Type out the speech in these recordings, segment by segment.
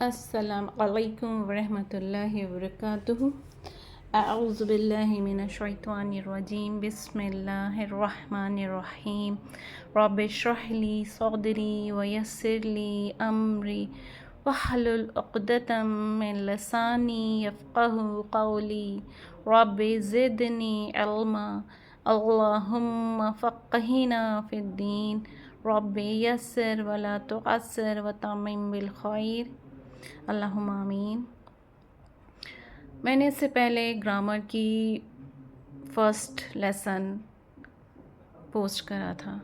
السلام علیکم ورحمۃ اللہ وبرکاتہ۔ اعوذ باللہ من الشیطان الرجیم، بسم اللہ الرحمن الرحیم۔ رب اشرح لی صدری ویسر لی امری واحلل عقدۃ من لسانی یفقہوا قولی، رب زدنی علما، اللہم فقہنا فی الدین، رب یسر ولا تعسر وتمم بالخیر، اللہم آمین۔ میں نے اس سے پہلے گرامر کی فرسٹ لیسن پوسٹ کرا تھا،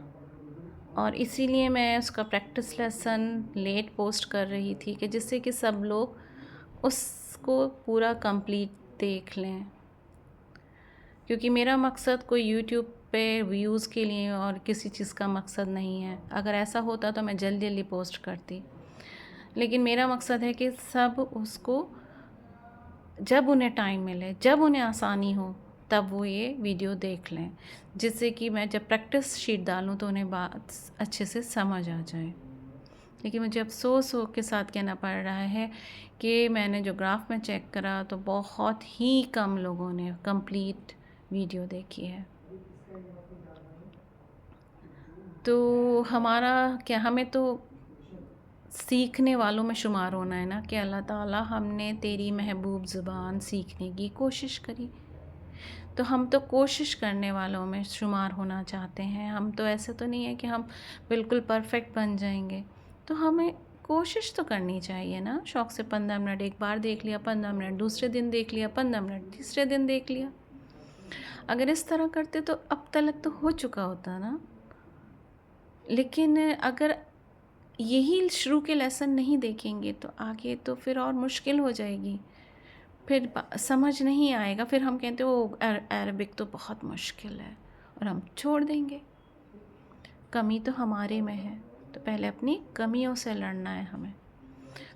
اور اسی لیے میں اس کا پریکٹس لیسن لیٹ پوسٹ کر رہی تھی کہ جس سے کہ سب لوگ اس کو پورا کمپلیٹ دیکھ لیں، کیونکہ میرا مقصد کوئی یوٹیوب پہ ویوز کے لیے اور کسی چیز کا مقصد نہیں ہے۔ اگر ایسا ہوتا تو میں جلدی جلدی پوسٹ کرتی، لیکن میرا مقصد ہے کہ سب اس کو جب انہیں ٹائم ملے، جب انہیں آسانی ہو، تب وہ یہ ویڈیو دیکھ لیں، جس سے کہ میں جب پریکٹس شیٹ ڈالوں تو انہیں بات اچھے سے سمجھ آ جائے۔ لیکن مجھے افسوس کے ساتھ کہنا پڑ رہا ہے کہ میں نے جو گراف میں چیک کرا تو بہت ہی کم لوگوں نے کمپلیٹ ویڈیو دیکھی ہے۔ تو ہمارا کیا، ہمیں تو سیکھنے والوں میں شمار ہونا ہے نا، کہ اللہ تعالیٰ ہم نے تیری محبوب زبان سیکھنے کی کوشش کری، تو ہم تو کوشش کرنے والوں میں شمار ہونا چاہتے ہیں۔ ہم تو ایسے تو نہیں ہے کہ ہم بالکل پرفیکٹ بن جائیں گے، تو ہمیں کوشش تو کرنی چاہیے نا۔ شوق سے 15 منٹ ایک بار دیکھ لیا، 15 منٹ دوسرے دن دیکھ لیا، 15 منٹ تیسرے دن دیکھ لیا۔ اگر اس طرح کرتے تو اب تک تو ہو چکا ہوتا نا۔ لیکن اگر یہی شروع کے لیسن نہیں دیکھیں گے تو آگے تو پھر اور مشکل ہو جائے گی، پھر سمجھ نہیں آئے گا، پھر ہم کہتے وہ عربک تو بہت مشکل ہے اور ہم چھوڑ دیں گے۔ کمی تو ہمارے میں ہے، تو پہلے اپنی کمیوں سے لڑنا ہے ہمیں۔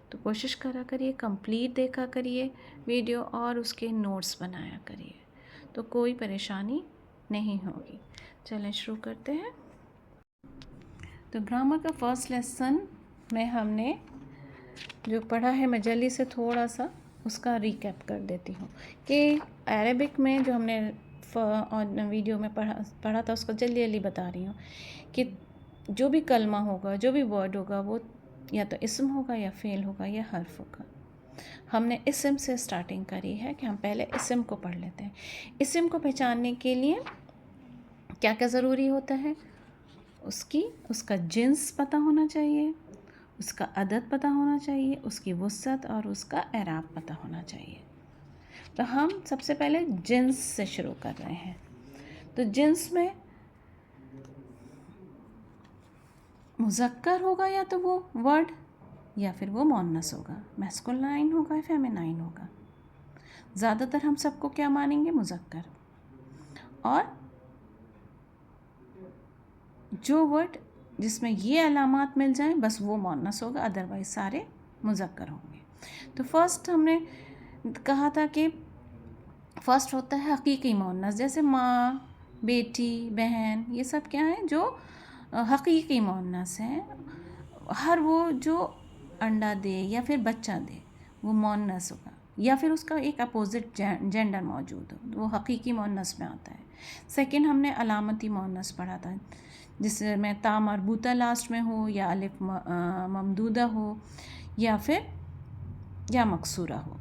تو کوشش کرا کریے، کمپلیٹ دیکھا کریے ویڈیو، اور اس کے نوٹس بنایا کریے، تو کوئی پریشانی نہیں ہوگی۔ چلیں شروع کرتے ہیں۔ تو گرامر کا فرسٹ لیسن میں ہم نے جو پڑھا ہے، میں جلدی سے تھوڑا سا اس کا ریکیپ کر دیتی ہوں کہ عربک میں جو ہم نے ویڈیو میں پڑھا تھا، اس کو جلدی جلدی بتا رہی ہوں کہ جو بھی کلمہ ہوگا، جو بھی ورڈ ہوگا، وہ یا تو اسم ہوگا یا فعل ہوگا یا حرف ہوگا۔ ہم نے اسم سے سٹارٹنگ کری ہے کہ ہم پہلے اسم کو پڑھ لیتے ہیں۔ اسم کو پہچاننے کے لیے کیا کیا ضروری ہوتا ہے؟ اس کا جنس پتہ ہونا چاہیے، اس کا عدد پتہ ہونا چاہیے، اس کی وسعت اور اس کا اعراب پتہ ہونا چاہیے۔ تو ہم سب سے پہلے جنس سے شروع کر رہے ہیں۔ تو جنس میں مذکر ہوگا یا تو وہ ورڈ، یا پھر وہ مؤنث ہوگا، میسکولائن ہوگا یا فیمینائن ہوگا۔ زیادہ تر ہم سب کو کیا مانیں گے؟ مذکر۔ اور جو ورڈ جس میں یہ علامات مل جائیں بس وہ مؤنث ہوگا، ادروائز سارے مذکر ہوں گے۔ تو فرسٹ ہم نے کہا تھا کہ فرسٹ ہوتا ہے حقیقی مؤنث، جیسے ماں، بیٹی، بہن، یہ سب کیا ہیں؟ جو حقیقی مؤنث ہیں۔ ہر وہ جو انڈا دے یا پھر بچہ دے وہ مؤنث ہوگا، یا پھر اس کا ایک اپوزٹ جینڈر موجود ہو، وہ حقیقی مؤنث میں آتا ہے۔ سیکنڈ ہم نے علامتی مؤنث پڑھا تھا، جس میں تا مربوطہ لاسٹ میں ہو، یا الف ممدودہ ہو، یا پھر یا مکسورہ ہو۔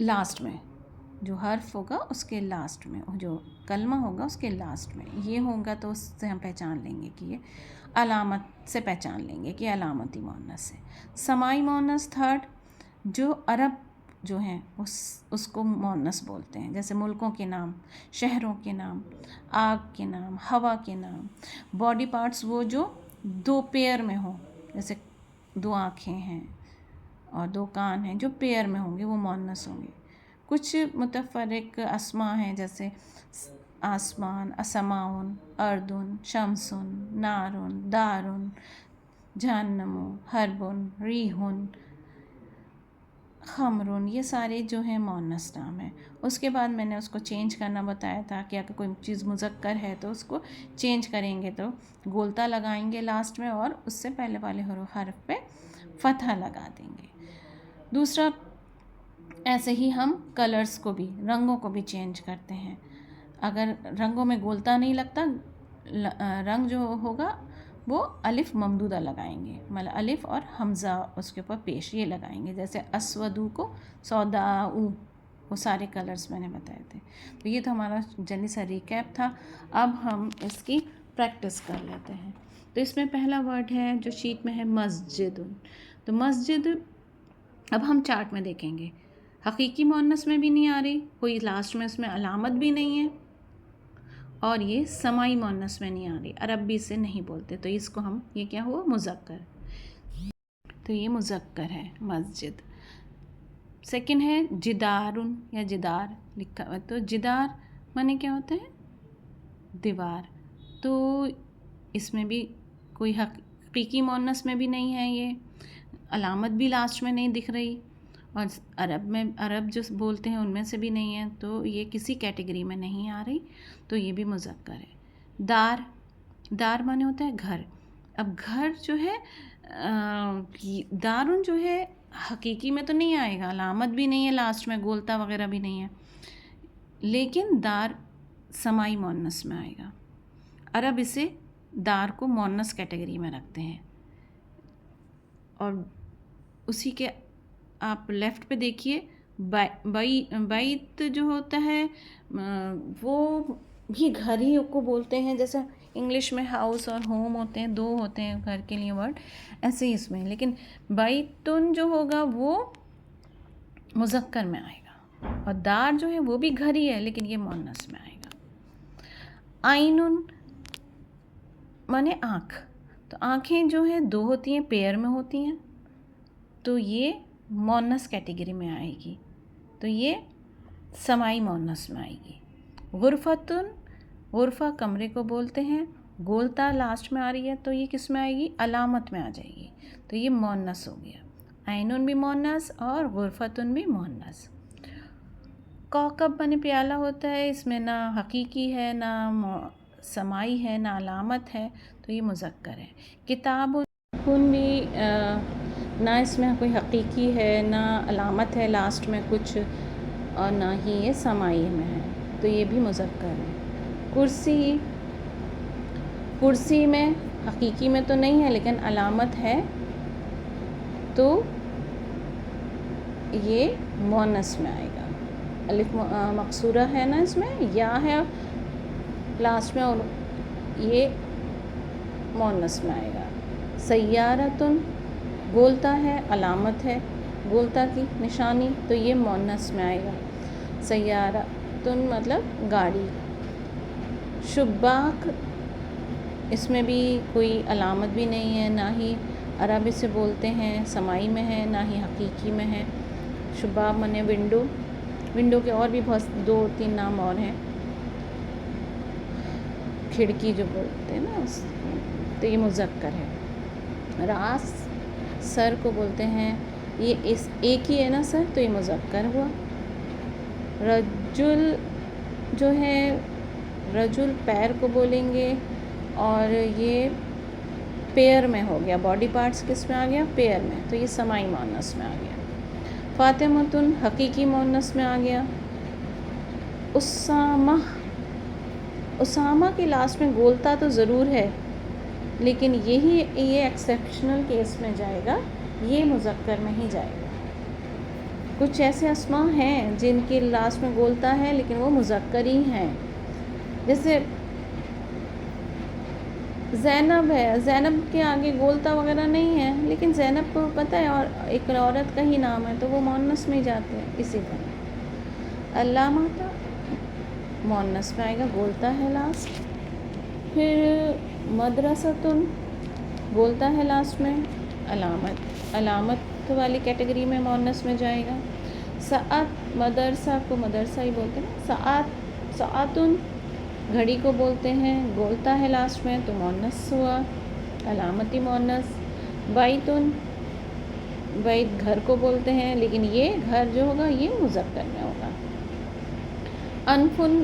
لاسٹ میں جو حرف ہوگا اس کے لاسٹ میں، جو کلمہ ہوگا اس کے لاسٹ میں یہ ہوگا، تو اس سے ہم پہچان لیں گے کہ یہ علامت سے پہچان لیں گے کہ علامتی مؤنث ہے۔ سماعی مؤنث تھرڈ، جو عرب جو ہیں اس کو مؤنث بولتے ہیں، جیسے ملکوں کے نام، شہروں کے نام، آگ کے نام، ہوا کے نام۔ باڈی پارٹس وہ جو دو پیئر میں ہوں، جیسے دو آنکھیں ہیں اور دو کان ہیں، جو پیئر میں ہوں گے وہ مؤنث ہوں گے۔ کچھ متفرق اسماء ہیں، جیسے آسمان، اسماؤن، اردن، شمسن، نارن، دارن، جہنم، حربن، ریحن، خمرون، یہ سارے جو ہیں مؤنث نام ہیں. اس کے بعد میں نے اس کو چینج کرنا بتایا تھا کہ اگر کوئی چیز مذکر ہے تو اس کو چینج کریں گے تو گولتا لگائیں گے لاسٹ میں اور اس سے پہلے والے حرف پہ فتحہ لگا دیں گے. دوسرا، ایسے ہی ہم کلرز کو بھی، رنگوں کو بھی چینج کرتے ہیں. اگر رنگوں میں گولتا نہیں لگتا، رنگ جو ہوگا وہ الف ممدودہ لگائیں گے، مطلب الف اور حمزہ اس کے اوپر پیش یہ لگائیں گے. جیسے اسودو کو سوداؤ، وہ سارے کلرز میں نے بتائے تھے. تو یہ تو ہمارا جلدی سا ریکیپ تھا. اب ہم اس کی پریکٹس کر لیتے ہیں. تو اس میں پہلا ورڈ ہے جو شیٹ میں ہے مسجد. تو مسجد اب ہم چارٹ میں دیکھیں گے، حقیقی مؤنث میں بھی نہیں آ رہی، کوئی لاسٹ میں اس میں علامت بھی نہیں ہے، اور یہ سمائی مؤنث میں نہیں آ رہی، عربی سے نہیں بولتے. تو اس کو ہم، یہ کیا ہوا، مذکر. تو یہ مذکر ہے مسجد. سیکنڈ ہے جدارن یا جدار لکھا ہوا. تو جدار مانے کیا ہوتا ہے، دیوار. تو اس میں بھی کوئی حقیقی مؤنث میں بھی نہیں ہے، یہ علامت بھی لاسٹ میں نہیں دکھ رہی، اور عرب جو بولتے ہیں ان میں سے بھی نہیں ہے. تو یہ کسی کیٹیگری میں نہیں آ رہی، تو یہ بھی مذکر ہے. دار مانے ہوتا ہے گھر. اب گھر جو ہے، دارن جو ہے حقیقی میں تو نہیں آئے گا، علامت بھی نہیں ہے لاسٹ میں، گولتا وغیرہ بھی نہیں ہے، لیکن دار سمائی مؤنث میں آئے گا. عرب اسے دار کو مؤنث کیٹیگری میں رکھتے ہیں. اور اسی کے آپ لیفٹ پہ دیکھیے، بیت جو ہوتا ہے وہ بھی گھر ہی کو بولتے ہیں. جیسے انگلش میں ہاؤس اور ہوم ہوتے ہیں، دو ہوتے ہیں گھر کے لیے ورڈ، ایسے ہی اس میں. لیکن بیتن جو ہوگا وہ مذکر میں آئے گا، اور دار جو ہے وہ بھی گھر ہی ہے لیکن یہ مؤنث میں آئے گا. عینن مانے آنکھ. تو آنکھیں جو ہیں دو ہوتی ہیں، پیئر میں ہوتی ہیں، تو یہ مؤنث کیٹیگری میں آئے گی. تو یہ سمائی مؤنث میں آئے گی. غرفتن، غرفہ کمرے کو بولتے ہیں، گولتا لاسٹ میں آ رہی ہے تو یہ کس میں آئے گی، علامت میں آ جائے گی. تو یہ مؤنث ہو گیا. عینن بھی مؤنث اور غرفتن بھی مؤنث. کوکب بنے پیالہ ہوتا ہے، اس میں نہ حقیقی ہے، نہ سمائی ہے، نہ علامت ہے، تو یہ مذکر ہے. کتاب بھی نہ اس میں کوئی حقیقی ہے، نہ علامت ہے لاسٹ میں کچھ، اور نہ ہی یہ سمائی میں ہے، تو یہ بھی مذکر ہے. کرسی، کرسی میں حقیقی میں تو نہیں ہے لیکن علامت ہے، تو یہ مؤنث میں آئے گا. الف مقصورہ ہے نا اس میں، یا ہے لاسٹ میں، اور یہ مؤنث میں آئے گا. سیارتن گولتا ہے، علامت ہے گولتا کی نشانی، تو یہ مؤنث میں آئے گا. سیارتن مطلب گاڑی. شباک، اس میں بھی کوئی علامت بھی نہیں ہے، نہ ہی عربی سے بولتے ہیں سمائی میں ہے، نہ ہی حقیقی میں ہے. شباک مانے ونڈو. ونڈو کے اور بھی بہت 2-3 نام اور ہیں، کھڑکی جو بولتے ہیں نا، تو یہ مذکر ہے. راس، سر کو بولتے ہیں، یہ اس ایک ہی ہے نا سر، تو یہ مذکر ہوا. رجل جو ہے، رجل پیر کو بولیں گے، اور یہ پیئر میں ہو گیا، باڈی پارٹس کس میں آ گیا، پیئر میں، تو یہ سمائی مؤنث میں آ گیا. فاطمتن حقیقی مؤنث میں آ گیا. اسامہ، اسامہ کے لاسٹ میں گولتا تو ضرور ہے لیکن یہ ایکسیپشنل کیس میں جائے گا، یہ مذکر میں ہی جائے گا. کچھ ایسے اسماء ہیں جن کے لاسٹ میں گولتا ہے لیکن وہ مذکر ہی ہیں. جیسے زینب ہے، زینب کے آگے گولتا وغیرہ نہیں ہے لیکن زینب کو پتہ ہے اور ایک عورت کا ہی نام ہے تو وہ مؤنث میں ہی جاتے ہیں. اسی طرح علامہ کا مؤنث میں آئے گا، گولتا ہے لاسٹ. پھر مدرستن بولتا ہے لاسٹ میں، علامت والی کیٹیگری میں مؤنث میں جائے گا. ساعت، مدرسہ کو مدرسہ ہی بولتے ہیں. ساعتن گھڑی کو بولتے ہیں، بولتا ہے لاسٹ میں تو مؤنث ہوا، علامتی مؤنث. بیتن بیت گھر کو بولتے ہیں، لیکن یہ گھر جو ہوگا یہ مذکر میں ہوگا. انفن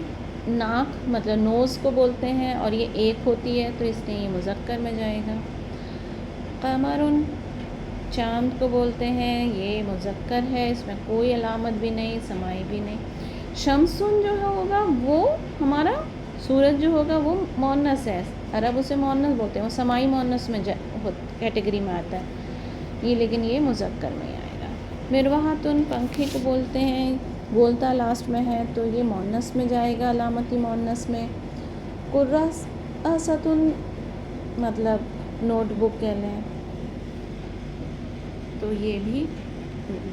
ناک مطلب نوز کو بولتے ہیں اور یہ ایک ہوتی ہے تو اس لیے یہ مذکر میں جائے گا. قمرن چاند کو بولتے ہیں، یہ مذکر ہے، اس میں کوئی علامت بھی نہیں، سمائی بھی نہیں. شمسن جو ہوگا وہ ہمارا سورج جو ہوگا وہ مؤنث ہے، عرب اسے مؤنث بولتے ہیں، وہ سمائی مؤنث میں کیٹیگری میں آتا ہے یہ، لیکن یہ مذکر میں ہی آئے گا. مروحتن پنکھے کو بولتے ہیں، گولتا لاسٹ میں ہے تو یہ مؤنث میں جائے گا، علامتی مؤنث میں. کراسۃن مطلب نوٹ بک کہہ لیں تو یہ بھی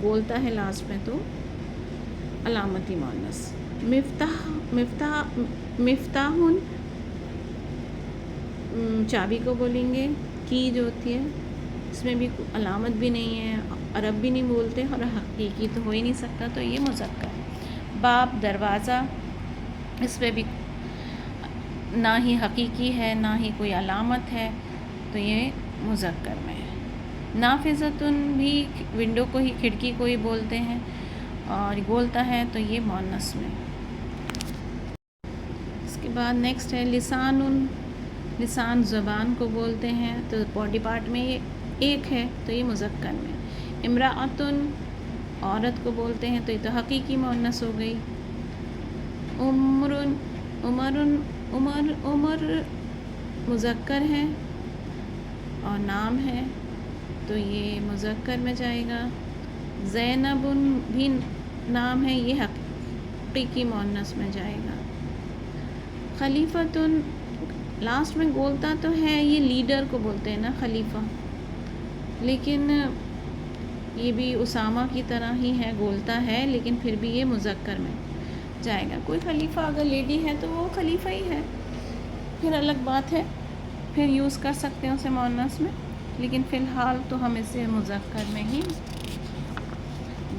بولتا ہے لاسٹ میں تو علامتی مؤنث. مفتاحن چابی کو بولیں گے، کی جو ہوتی ہے اس میں بھی علامت بھی نہیں ہے، عرب بھی نہیں بولتے اور حقیقی تو ہو ہی نہیں سکتا تو یہ مذکر. باب دروازہ، اس پہ بھی نہ ہی حقیقی ہے نہ ہی کوئی علامت ہے تو یہ مذکر میں ہے. نافذتن بھی ونڈو کو ہی کھڑکی کو ہی بولتے ہیں اور بولتا ہے تو یہ مؤنث میں. اس کے بعد نیکسٹ ہے لسان. لسان زبان کو بولتے ہیں تو باڈی پارٹ میں یہ ایک ہے تو یہ مذکر میں. امرأتن عورت کو بولتے ہیں تو یہ تو حقیقی مؤنث ہو گئی. عمر مذکر ہے اور نام ہے تو یہ مذکر میں جائے گا. زینب بھی نام ہے، یہ حقیقی مؤنث میں جائے گا. خلیفتن لاسٹ میں بولتا تو ہے، یہ لیڈر کو بولتے ہیں نا خلیفہ، لیکن یہ بھی اسامہ کی طرح ہی ہے، بولتا ہے لیکن پھر بھی یہ مذکر میں جائے گا. کوئی خلیفہ اگر لیڈی ہے تو وہ خلیفہ ہی ہے، پھر الگ بات ہے، پھر یوز کر سکتے ہیں اسے مؤنث میں، لیکن فی الحال تو ہم اسے مذکر میں ہی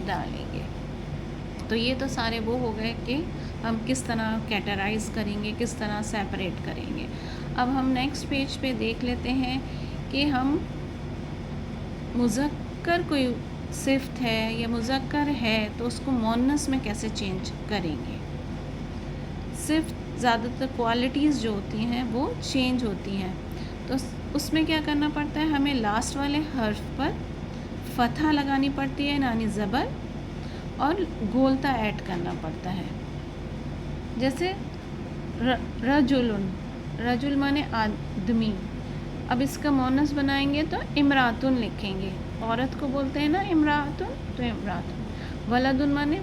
ڈالیں گے. تو یہ تو سارے وہ ہو گئے کہ ہم کس طرح کیٹرائز کریں گے، کس طرح سیپریٹ کریں گے. اب ہم نیکسٹ پیج پہ دیکھ لیتے ہیں کہ ہم مذکر کوئی صفت ہے یا مذکر ہے تو اس کو مؤنث میں کیسے چینج کریں گے. صفت زیادہ تر کوالٹیز جو ہوتی ہیں وہ چینج ہوتی ہیں تو اس میں کیا کرنا پڑتا ہے، ہمیں لاسٹ والے حرف پر فتحہ لگانی پڑتی ہے یعنی زبر، اور گولتا ایڈ کرنا پڑتا ہے. جیسے رجل مانے آدمی، اب اس کا مؤنث بنائیں گے تو امراتن لکھیں گے، عورت کو بولتے ہیں نا امراتن تو امراتن. ولدن مانے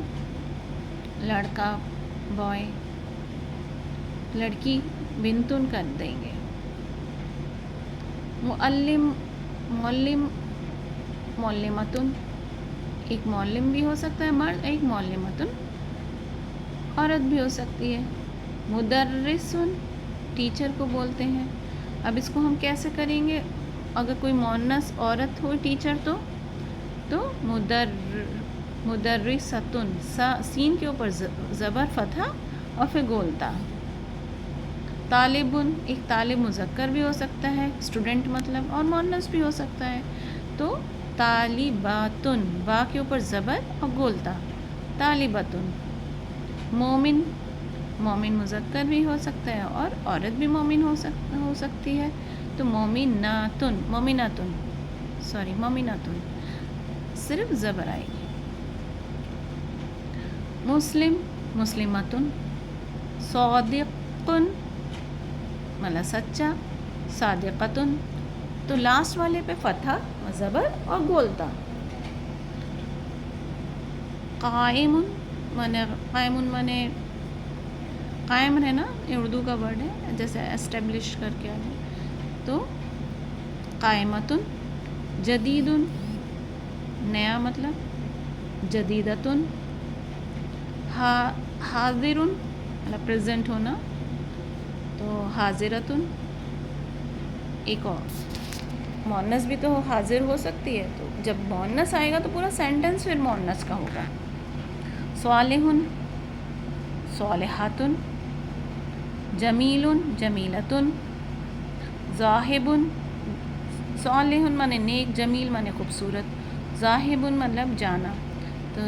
لڑکا بوائے، لڑکی بنتن کر دیں گے. معلم معلمتن، ایک معلم بھی ہو سکتا ہے مرد، ایک معلمتن عورت بھی ہو سکتی ہے. مدرسن ٹیچر کو بولتے ہیں. اب اس کو ہم کیسے کریں گے، اگر کوئی مؤنث عورت ہو ٹیچر تو مدرستن، سین کے اوپر زبر فتحہ اور پھر گولتا. طالبن، ایک طالب مذکر بھی ہو سکتا ہے اسٹوڈنٹ مطلب، اور مؤنث بھی ہو سکتا ہے تو طالباتن، با کے اوپر زبر اور گولتا طالباتن. مومن مذکر بھی ہو سکتا ہے اور عورت بھی مومن ہو سکتی ہے تو مومناتن صرف زبر آئے گی. مسلمتن. صادقن مطلب سچا، صادقتن تو لاسٹ والے پہ فتحہ زبر اور گولتا. قائم مانے قائم رہنا، یہ اردو کا ورڈ ہے، جیسے اسٹیبلش کر کے آئے تو قائمتن. جدیدن نیا مطلب، جدیدتن. حاضرن مطلب پریزنٹ ہونا تو حاضرتن. ایک اور مؤنث بھی تو حاضر ہو سکتی ہے تو جب مؤنث آئے گا تو پورا سینٹنس پھر مؤنث کا ہوگا. صالحن صالحاتن. جمیلن جمیلتن. ذاہبن، صالحن مانے نیک، جمیل مانے خوبصورت، ذاہبن مطلب جانا، تو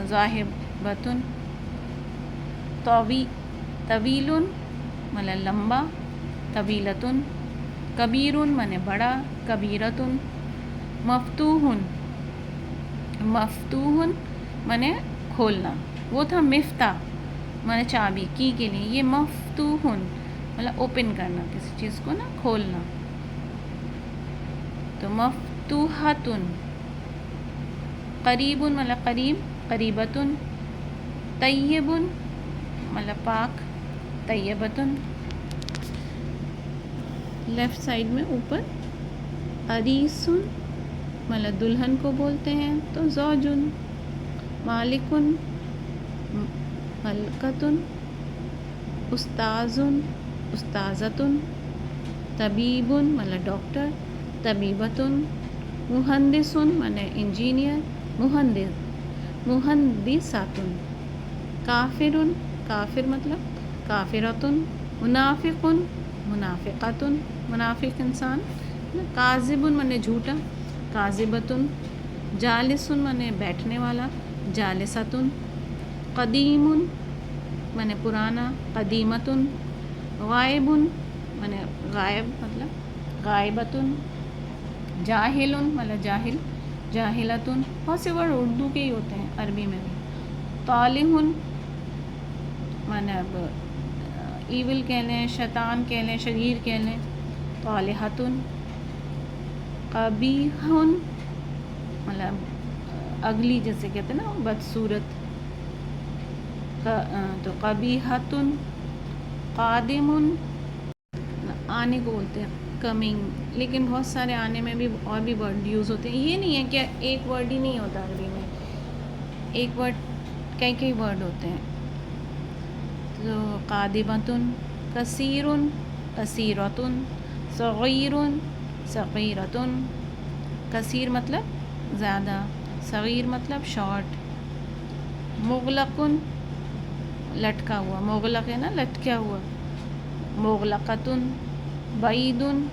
ذاہبتن. طویل مطلب لمبا، طویلتن. کبیر مانے بڑا، کبیرتن. مفتوح مانے کھولنا، وہ تھا مفتاح مانے چابی کی کے لیے، یہ مفتوح مطلب اوپن کرنا کسی چیز کو نا، کھولنا. تو مفتوحتن. قریب مطلب قریب، قریبتن. طیب مطلب پاک، طیبتن. لیفٹ سائڈ میں اوپر عریسن مطلب دلہن کو بولتے ہیں، تو زوجن. مالکن ملکتن. استاذن استاذتن. طبیبن مطلب ڈاکٹر، طبیبتن. مہندسن مانے انجینئر، مہندساتن. کافرن کافر مطلب کافرتن. منافقن منافقتن منافق انسان. کاذبن مانے جھوٹا، کاذبتن. جالسن مانے بیٹھنے والا، جالستن. قدیمن مانے پرانا، قدیمتن. غائبن مانے غائب مطلب غائبتن. جاہلن مطلب جاہل، جاہلتن. بہت سے ورڈ اردو کے ہی ہوتے ہیں، عربی میں بھی. طالحن مانے اب ایول کہہ لیں، شیطان کہہ لیں، شریر کہہ لیں. طالحتن. قبیحن مطلب اگلی، جیسے کہتے ہیں نا بدصورت، تو قبیحتن. قادمن آنے کو بولتے ہیں، کمنگ. لیکن بہت سارے آنے میں بھی اور بھی ورڈ یوز ہوتے ہیں، یہ نہیں ہے کہ ایک ورڈ ہی نہیں ہوتا عربی میں، ایک ورڈ کئی ورڈ ہوتے ہیں. تو قادمتن. کثیرن کثیرتن. صغیرن صغیرتن. کثیر مطلب زیادہ، صغیر مطلب شارٹ. مغلقن لٹکا ہوا، مغلق ہے نا لٹکا ہوا، مغلقتن. بعیدن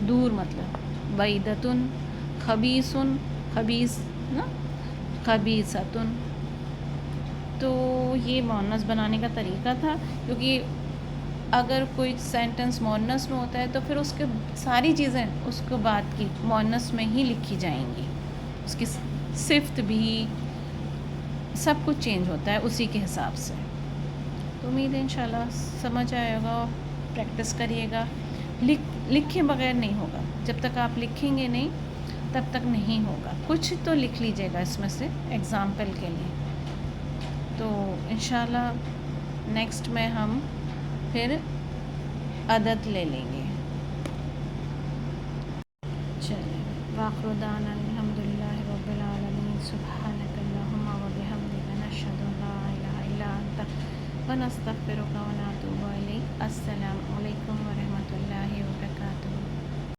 دور مطلب، بعیدتن. خبیثن خبیث نا، خبیثتن. تو یہ مؤنث بنانے کا طریقہ تھا، کیونکہ اگر کوئی سینٹنس مؤنث میں ہوتا ہے تو پھر اس کے ساری چیزیں اس کو بعد کی مؤنث میں ہی لکھی جائیں گی، اس کی صفت بھی سب کچھ چینج ہوتا ہے اسی کے حساب سے. تو امید ہے انشاءاللہ سمجھ آئے گا، پریکٹس کریے گا. لکھے بغیر نہیں ہوگا، جب تک آپ لکھیں گے نہیں تب تک نہیں ہوگا. کچھ تو لکھ لیجیے گا اس میں سے ایگزامپل کے لیے. تو انشاءاللہ نیکسٹ میں ہم پھر عدد لے لیں گے. چلیں، وآخر دعوانا الحمدللہ رب العالمین. سبحانک اللہم و بحمدک، نشہد ان لا الہ الا انت ونستغفرک ونتوب الیک. السلام علیکم.